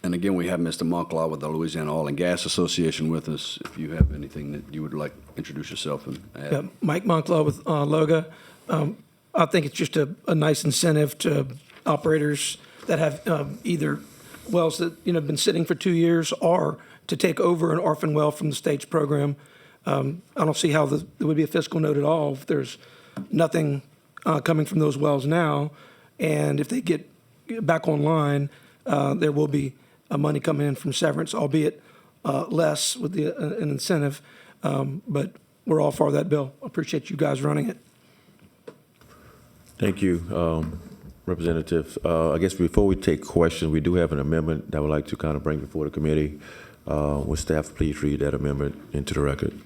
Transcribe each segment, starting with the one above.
And again, we have Mr. Moncla with the Louisiana Oil and Gas Association with us. If you have anything that you would like, introduce yourself and add. Yeah, Mike Moncla with LOGA. I think it's just a nice incentive to operators that have either wells that have been sitting for 2 years or to take over an orphan well from the state's program. I don't see how there would be a fiscal note at all if there's nothing coming from those wells now, and if they get back online, there will be money coming in from severance, albeit less with an incentive. But we're all for that bill. Appreciate you guys running it. Thank you, Representative. I guess before we take questions, we do have an amendment that I would like to kind of bring before the committee. Would staff please read that amendment into the record?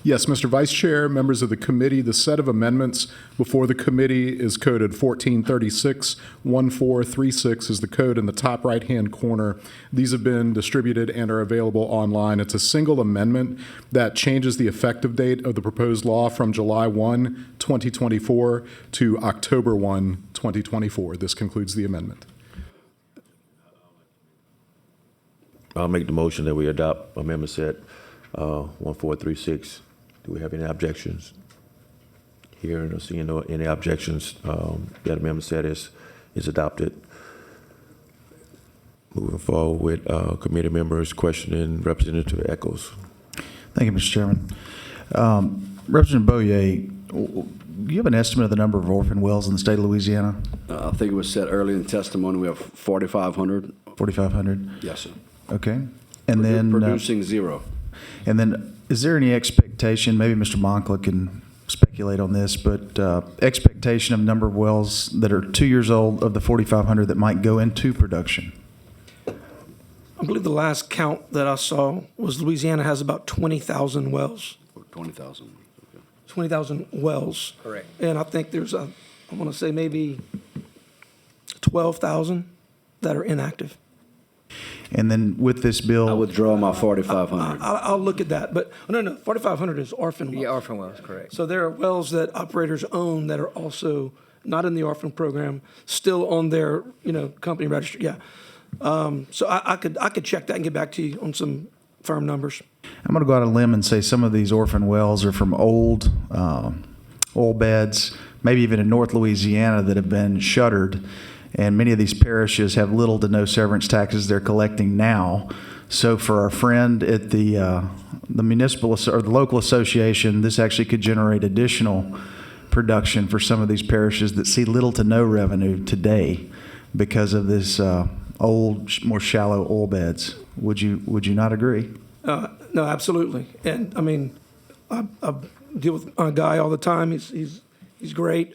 Yes, Mr. Vice Chair, members of the committee, the set of amendments before the committee is coded 1436-1436 is the code in the top right-hand corner. These have been distributed and are available online. It's a single amendment that changes the effective date of the proposed law from July 1, 2024 to October 1, 2024. This concludes the amendment. I'll make the motion that we adopt amendment set 1436. Do we have any objections? Hearing or seeing any objections, that amendment set is adopted. Moving forward with committee members questioning Representative Echols. Thank you, Mr. Chairman. Representative Beaullieu, do you have an estimate of the number of orphan wells in the state of Louisiana? I think it was said earlier in testimony, we have 4,500. 4,500? Yes, sir. Okay. And then Producing zero. And then, is there any expectation, maybe Mr. Moncla can speculate on this, but expectation of number of wells that are 2 years old of the 4,500 that might go into production? I believe the last count that I saw was Louisiana has about 20,000 wells. 20,000. Okay. 20,000 wells. Correct. And I think there's I want to say maybe 12,000 that are inactive. And then with this bill, I withdraw my 4,500. I'll look at that, but no, 4,500 is orphan wells. Yeah, orphan wells, correct. So there are wells that operators own that are also not in the orphan program, still on their company register. Yeah. So I could check that and get back to you on some firm numbers. I'm going to go out on a limb and say some of these orphan wells are from old oil beds, maybe even in North Louisiana, that have been shuttered. And many of these parishes have little to no severance taxes they're collecting now. So for our friend at the municipal or the local association, this actually could generate additional production for some of these parishes that see little to no revenue today because of this old, more shallow oil beds. Would you not agree? No, absolutely. And I mean, I deal with a guy all the time. He's great.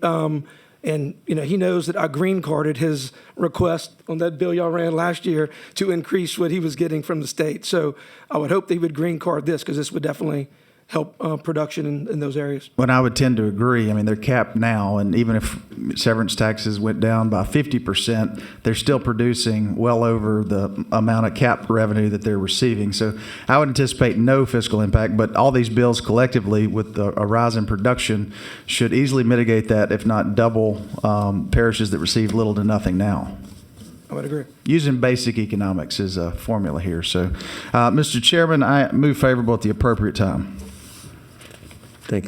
And he knows that I green carded his request on that bill y'all ran last year to increase what he was getting from the state. So I would hope that he would green card this, because this would definitely help production in those areas. Well, I would tend to agree. I mean, they're capped now, and even if severance taxes went down by 50%, they're still producing well over the amount of capped revenue that they're receiving. So I would anticipate no fiscal impact, but all these bills collectively with a rise in production should easily mitigate that, if not double parishes that receive little to nothing now. I would agree. Using basic economics as a formula here. So, Mr. Chairman, I move favorable at the appropriate time.